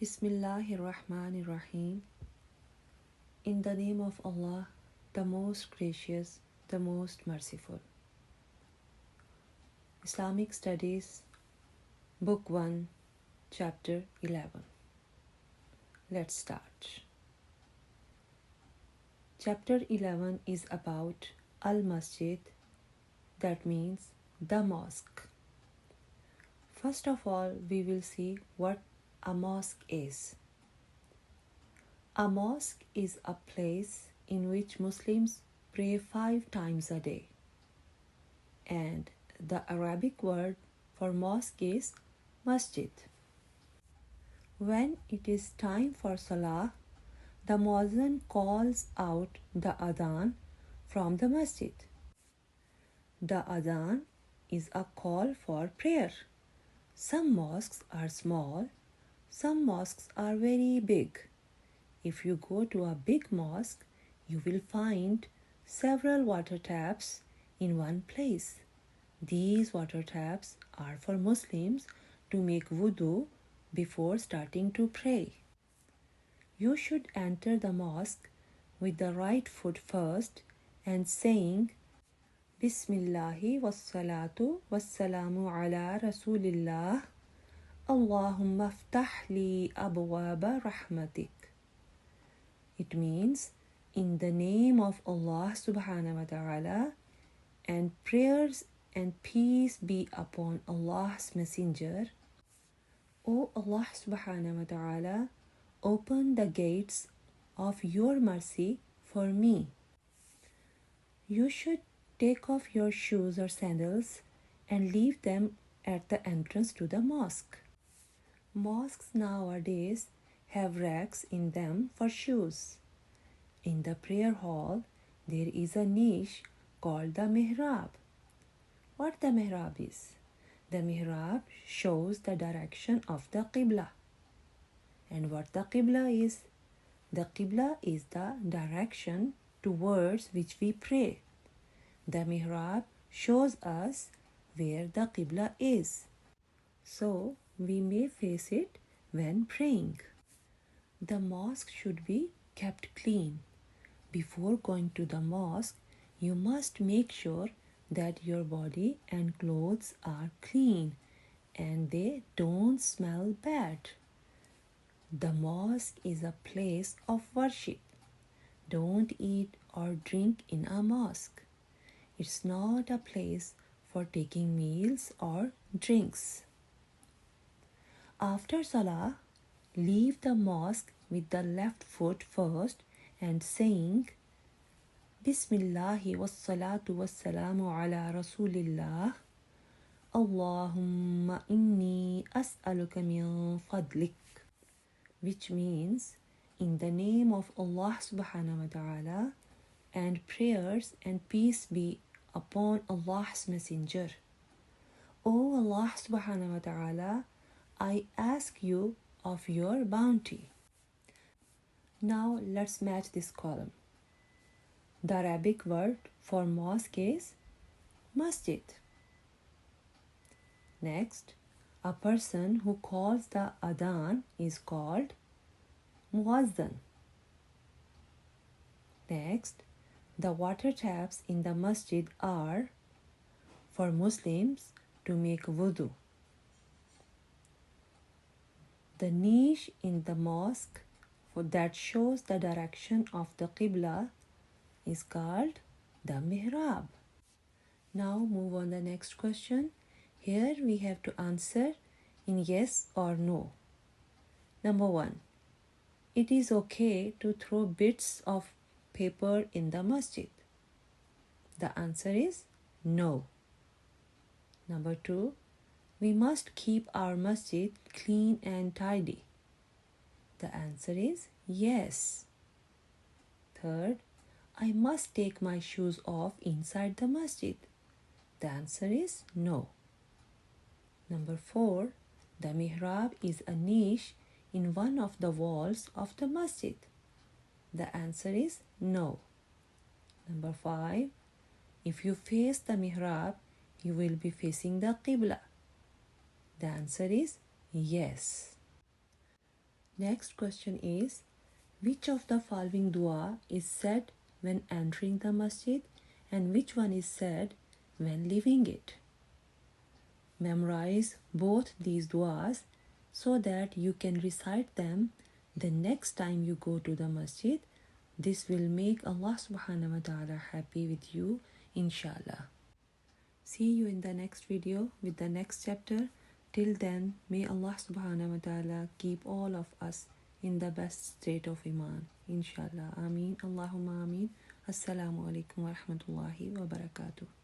Bismillahirrahmanirrahim. In the name of Allah, the most gracious, the most merciful. Islamic Studies, Book-1, Chapter-11. Let's start. Chapter-11 is about Al-Masjid, that means the mosque. First of all, we will see what a mosque is. A mosque is a place in which Muslims pray 5 times a day. And the Arabic word for mosque is masjid. When it is time for salah, the muezzin calls out the adhan from the masjid. The adhan is a call for prayer. Some mosques are small, some mosques are very big. If you go to a big mosque, you will find several water taps in one place. These water taps are for Muslims to make wudu before starting to pray. You should enter the mosque with the right foot first and saying Bismillahi wassalatu wassalamu ala Rasulillah Allahumma ftah li abwaba rahmatik. It means, in the name of Allah subhanahu wa ta'ala, and prayers and peace be upon Allah's messenger. O Allah subhanahu wa ta'ala, open the gates of your mercy for me. You should take off your shoes or sandals and leave them at the entrance to the mosque. Mosques nowadays have racks in them for shoes. In the prayer hall, there is a niche called the mihrab. What the mihrab is? The mihrab shows the direction of the qibla. And what the qibla is? The qibla is the direction towards which we pray. The mihrab shows us where the qibla is, so we may face it when praying. The mosque should be kept clean. Before going to the mosque, you must make sure that your body and clothes are clean and they don't smell bad. The mosque is a place of worship. Don't eat or drink in a mosque. It's not a place for taking meals or drinks. After salah, leave the mosque with the left foot first and saying Bismillahi wassalatu wassalamu ala Rasulillah Allahumma inni as'aluka min fadlik, which means, in the name of Allah subhanahu wa ta'ala, and prayers and peace be upon Allah's messenger. O Allah subhanahu wa ta'ala, I ask you of your bounty. Now let's match this column. The Arabic word for mosque is masjid. Next, a person who calls the adhan is called muezzin. Next, the water taps in the masjid are for Muslims to make wudu. The niche in the mosque that shows the direction of the qibla is called the mihrab. Now move on the next question. Here we have to answer in yes or no. Number 1. It is okay to throw bits of paper in the masjid. The answer is no. Number 2. We must keep our masjid clean and tidy. The answer is yes. Third, I must take my shoes off inside the masjid. The answer is no. Number 4, the mihrab is a niche in one of the walls of the masjid. The answer is no. Number 5, if you face the mihrab, you will be facing the qibla. The answer is yes. Next question is, which of the following dua is said when entering the masjid and which one is said when leaving it? Memorize both these duas so that you can recite them the next time you go to the masjid. This will make Allah subhanahu wa ta'ala happy with you, inshallah. See you in the next video with the next chapter. Till then, may Allah subhanahu wa ta'ala keep all of us in the best state of Iman, inshallah. Ameen. Allahumma ameen. Assalamu alaikum wa rahmatullahi wa barakatuh.